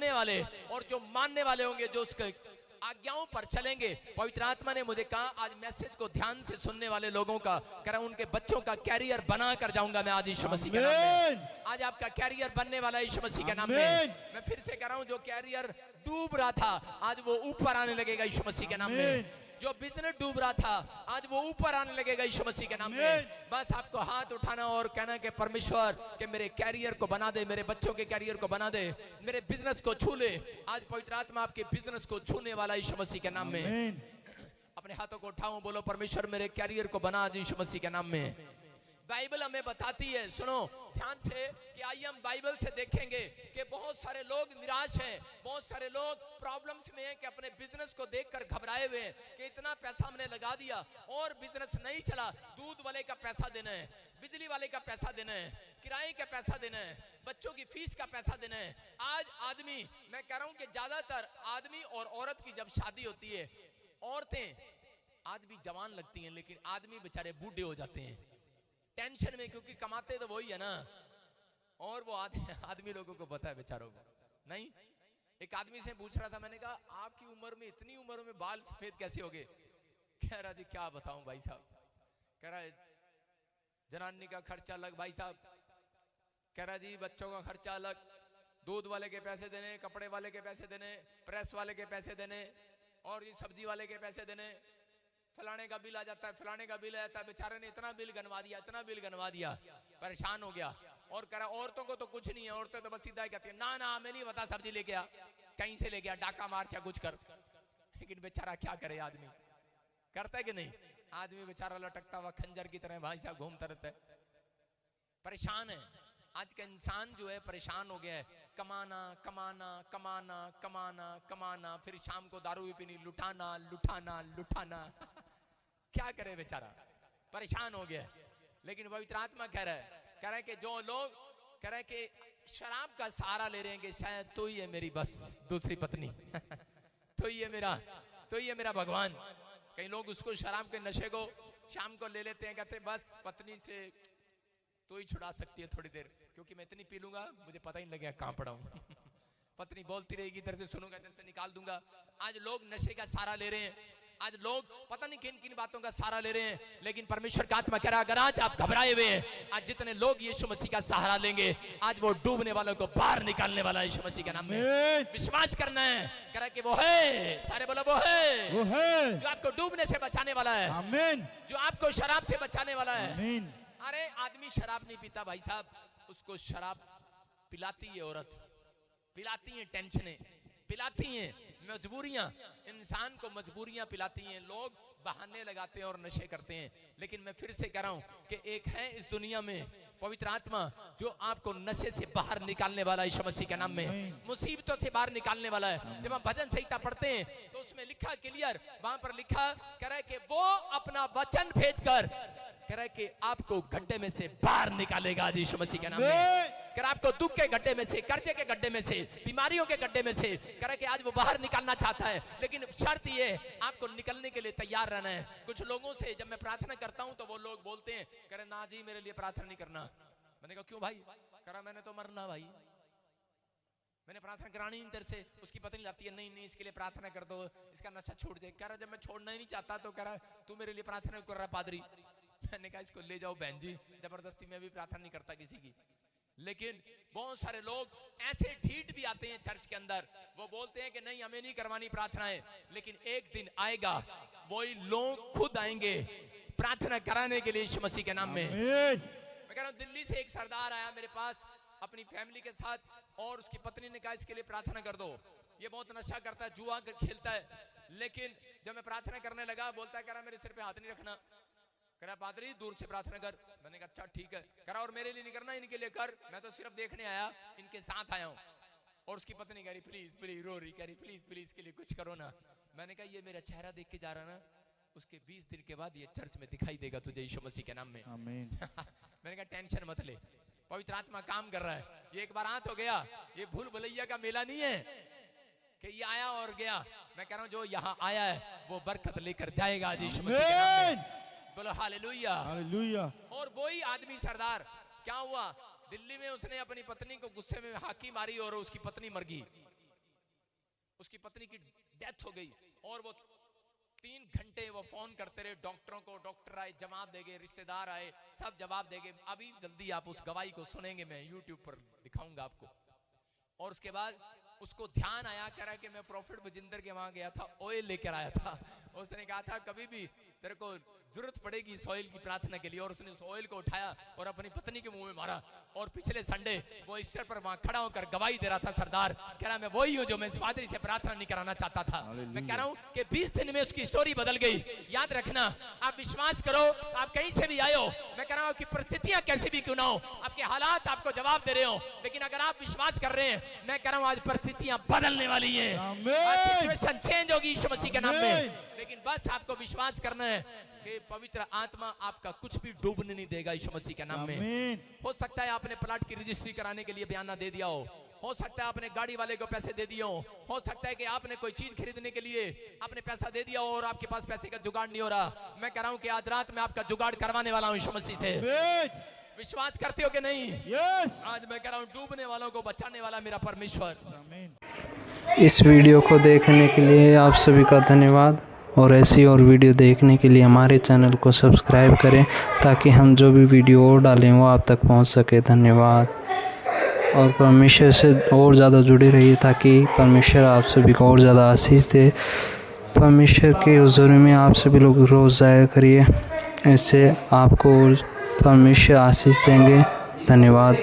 सुनने वाले और जो मानने वाले होंगे, जो उसके आज्ञाओं पर चलेंगे। पवित्र आत्मा ने मुझे कहा आज मैसेज को ध्यान से सुनने वाले लोगों का, कह रहा हूं उनके बच्चों का कैरियर बना कर जाऊंगा मैं आज यीशु मसीह के नाम में। आज आपका कैरियर बनने वाला है यीशु मसीह के नाम में। मैं फिर से कह रहा हूं, जो कैरियर डूब रहा था आज वो ऊपर आने लगेगा यीशु मसीह के नाम में। जो बिजनेस डूब रहा था आज वो ऊपर आने लगेगा यीशु मसीह के नाम में। बस आपको हाथ उठाना और कहना कि परमेश्वर के मेरे कैरियर को बना दे, मेरे बच्चों के कैरियर को बना दे, मेरे बिजनेस को छू ले। आज पवित्र आत्मा आपके बिजनेस को छूने वाला यीशु मसीह के नाम में। अपने हाथों को उठाओ, बोलो परमेश्वर मेरे कैरियर को बना दे यीशु मसीह के नाम में। बाइबल हमें बताती है, सुनो ध्यान से, कि आइए हम बाइबल से देखेंगे कि बहुत सारे लोग निराश हैं, बहुत सारे लोग प्रॉब्लम्स में हैं कि अपने बिजनेस को देखकर घबराए हुए हैं कि इतना पैसा हमने लगा दिया और बिजनेस नहीं चला। दूध वाले का पैसा देना है, बिजली वाले का पैसा देना है, किराए का पैसा देना है, बच्चों की फीस का पैसा देना है। आज आदमी, मैं कह रहा हूं कि ज्यादातर आदमी और औरत की जब शादी होती है, औरतें आज भी जवान लगती हैं लेकिन आदमी बेचारे बूढ़े हो जाते हैं टेंशन में, क्योंकि कमाते तो वही है ना, और वो आदमी लोगों को पता है बेचारों को नहीं। एक आदमी से पूछ रहा था, मैंने कहा आपकी उम्र में, इतनी उम्र में बाल सफेद कैसे हो गए? कह रहा जी क्या बताऊं भाई साहब, कह रहा है जनानी का खर्चा अलग भाई साहब, कह रहा जी बच्चों का खर्चा अलग, दूध वाले के पैसे देने, कपड़े वाले के पैसे देने, प्रेस वाले के पैसे देने, और ये सब्जी वाले के पैसे देने, फलाने का बिल आ जाता है, फलाने का बिल आ जाता है। बेचारे ने इतना बिल गनवा दिया, इतना बिल गनवा दिया, परेशान हो गया। और कह रहा औरतों को तो कुछ नहीं है, औरतें तो बस सीधा ही कहती है ना ना हमें नहीं पता, सब्जी लेके आ, कहीं से लेके आ, डाका मार या कुछ कर। लेकिन बेचारा क्या करे, आदमी करता है कि नहीं? आदमी बेचारा लटकता हुआ खंजर की तरह भाई साहब घूमता रहता है, परेशान है। आज का इंसान जो है परेशान हो गया है, कमाना कमाना कमाना कमाना कमाना, फिर शाम को दारू भी पीनी, लुटाना लुटाना लुटाना क्या करे बेचारा, परेशान हो गया। लेकिन पवित्र आत्मा कह रहा है कि जो लोग कह रहे हैं कि शराब का सहारा ले रहे हैं कि शायद तो ही है मेरी बस दूसरी पत्नी तो ही है मेरा भगवान। कई लोग उसको शराब के नशे को शाम को ले लेते हैं, कहते हैं बस पत्नी से तो ही छुड़ा सकती है थोड़ी देर, क्योंकि मैं इतनी पी लूंगा मुझे पता ही नहीं लगेगा कहां पड़ा हूं पत्नी बोलती रहेगी, इधर से सुनूंगा इधर से निकाल दूंगा। आज लोग नशे का सहारा ले रहे हैं, आज लोग पता नहीं किन किन बातों का सहारा ले रहे हैं। लेकिन परमेश्वर का आत्मा कह रहा है अगर आज आप घबराए हुए हैं, आज जितने लोग यीशु मसीह का सहारा लेंगे, आज वो डूबने वालों को बाहर निकालने वाला है यीशु मसीह के नाम में। विश्वास करना है, कह रहा है कि वो है, सारे बोलो वो है जो आपको डूबने से बचाने वाला है, आमीन, जो आपको शराब से बचाने वाला है, आमीन। अरे आदमी शराब नहीं पीता भाई साहब, उसको शराब पिलाती है औरत, पिलाती हैं टेंशनें, पिलाती हैं मजबूरियां, इंसान को मजबूरियां पिलाती हैं, लोग बहाने लगाते हैं और नशे करते हैं। लेकिन मैं फिर से कह रहा हूं कि एक है इस दुनिया में पवित्र आत्मा जो आपको नशे से बाहर निकालने वाला है यीशु मसीह के नाम में, मुसीबतों से बाहर निकालने वाला है। जब हम भजन संहिता पढ़ते हैं तो उसमें लिखा क्लियर, वहां पर लिखा कह रहा है कि वो अपना वचन भेजकर कह रहा है कि आपको गड्ढे में से बाहर निकालेगा यीशु मसीह के नाम में। कह रहा आपको दुख के गड्ढे में से, कर्जे के गड्ढे में से, बीमारियों के गड्ढे में से, कह रहा है कि आज वो बाहर निकालना चाहता है। लेकिन शर्त ये आपको निकलने के लिए तैयार रहना है। कुछ लोगों से जब मैं प्रार्थना करता हूं तो वो लोग बोलते हैं, कह रहे ना जी मेरे लिए प्रार्थना नहीं करना। मैंने कहा क्यों भाई? कह रहा मैंने तो मरना भाई, मैंने प्रार्थना करानी इधर से। उसकी पत्नी लाती है, नहीं नहीं इसके लिए प्रार्थना कर दो, इसका नशा छोड़ दे। कह रहा जब मैं छोड़ना ही नहीं चाहता तो कह रहा तू मेरे लिए प्रार्थना कर रहा पादरी। मैंने कहा इसको ले जाओ बहन जी, जबरदस्ती में भी प्रार्थना नहीं करता किसी की। लेकिन बहुत सारे लोग ऐसे ढीठ भी आते हैं चर्च के अंदर, वो बोलते हैं कि नहीं हमें नहीं करवानी प्रार्थनाएं। लेकिन एक दिन आएगा वही लोग खुद आएंगे प्रार्थना कराने के लिए यीशु मसीह के नाम में। मैं कह रहा हूं दिल्ली से एक सरदार आया मेरे पास अपनी फैमिली के साथ, और उसकी पत्नी ने कहा इसके लिए प्रार्थना कर दो, ये बहुत नशा करता है, जुआ खेलता है। लेकिन जब मैं प्रार्थना करने लगा बोलता है, कह रहा मेरे सिर पे हाथ नहीं रखना, कह रहा पादरी दूर से प्रार्थना कर। मैंने कहा अच्छा ठीक है। कह रहा और मेरे लिए नहीं करना, इनके लिए कर, मैं तो सिर्फ देखने आया, इनके साथ आया हूँ। और उसकी पत्नी कह रही प्लीज प्लीज, रो रही, कह रही प्लीज प्लीज के लिए कुछ करो ना। मैंने कहा ये मेरा चेहरा देख के जा रहा ना, उसके 20 दिन के बाद ये चर्च में दिखाई देगा तुझे यीशु मसीह के नाम में, आमीन। मैंने कहा टेंशन मत ले, पवित्र आत्मा काम कर रहा है। ये एक बार हाथ हो गया, ये भूल भुलैया का मेला नहीं है कि ये आया और गया। मैं कह रहा हूँ जो यहाँ आया है वो बरकत लेकर जाएगा यीशु मसीह के नाम में। बोलो हालेलुया हालेलुया। और वही आदमी सरदार, क्या हुआ दिल्ली में उसने अपनी पत्नी को गुस्से में हाकी मारी और उसकी पत्नी मर गई। उसकी पत्नी की डेथ हो गई और वो 3 घंटे वो फोन करते रहे डॉक्टरों को, डॉक्टर आए जवाब देंगे, रिश्तेदार आए सब जवाब देंगे। अभी जल्दी आप उस गवाही को सुनेंगे, मैं यूट्यूब पर दिखाऊंगा आपको। और उसके बाद उसको ध्यान आया, कह रहा कि मैं प्रॉफिट बजिंदर के वहां गया था, ऑयल लेकर आया था। उसने कहा था कभी भी तेरे को जरूरत पड़ेगी इस ऑयल की प्रार्थना के लिए। और उसने उस ऑयल को उठाया और अपनी पत्नी के मुंह में मारा। और पिछले संडे वो स्टेज पर वहां खड़ा होकर गवाही दे रहा था, सरदार कह रहा मैं वही हूं जो मैं इस पादरी से प्रार्थना नहीं कराना चाहता था। मैं कह रहा हूं कि 20 दिन में उसकी स्टोरी बदल गई। याद रखना, आप विश्वास करो, आप कहीं से भी आए हो, मैं कह रहा हूं कि परिस्थितियां कैसी भी क्यों ना हो, आपके हालात आपको जवाब दे रहे हो, लेकिन अगर आप विश्वास कर रहे हैं, मैं कह रहा हूं आज परिस्थितियां बदलने वाली हैं, आज सिचुएशन चेंज होगी यीशु मसीह के नाम में। लेकिन बस आपको विश्वास करना है कि पवित्र आत्मा आपका कुछ भी डूबने नहीं देगा यीशु मसीह के नाम में। हो सकता है आपने प्लाट की रजिस्ट्री कराने के लिए बयाना दे दिया हो सकता है आपने गाड़ी वाले को पैसे दे दिए हो सकता है कि आपने कोई चीज खरीदने के लिए आपने पैसा दे दिया हो और आपके पास पैसे का जुगाड़ नहीं हो रहा। मैं कह रहा हूं कि आज रात में आपका जुगाड़ करवाने वाला हूं यीशु मसीह से। विश्वास करते हो कि नहीं? आज मैं कह रहा हूं डूबने वालों को बचाने वाला मेरा परमेश्वर। इस वीडियो को देखने के लिए आप सभी का धन्यवाद, और ऐसी और वीडियो देखने के लिए हमारे चैनल को सब्सक्राइब करें ताकि हम जो भी वीडियो और डालें वो आप तक पहुंच सके। धन्यवाद। और परमेश्वर से और ज़्यादा जुड़े रहिए ताकि परमेश्वर आप सभी को और ज़्यादा आशीष दे। परमेश्वर के हुज़ूरी में आप सभी लोग रोज़ जाया करिए, इससे आपको परमेश्वर आशीष देंगे। धन्यवाद।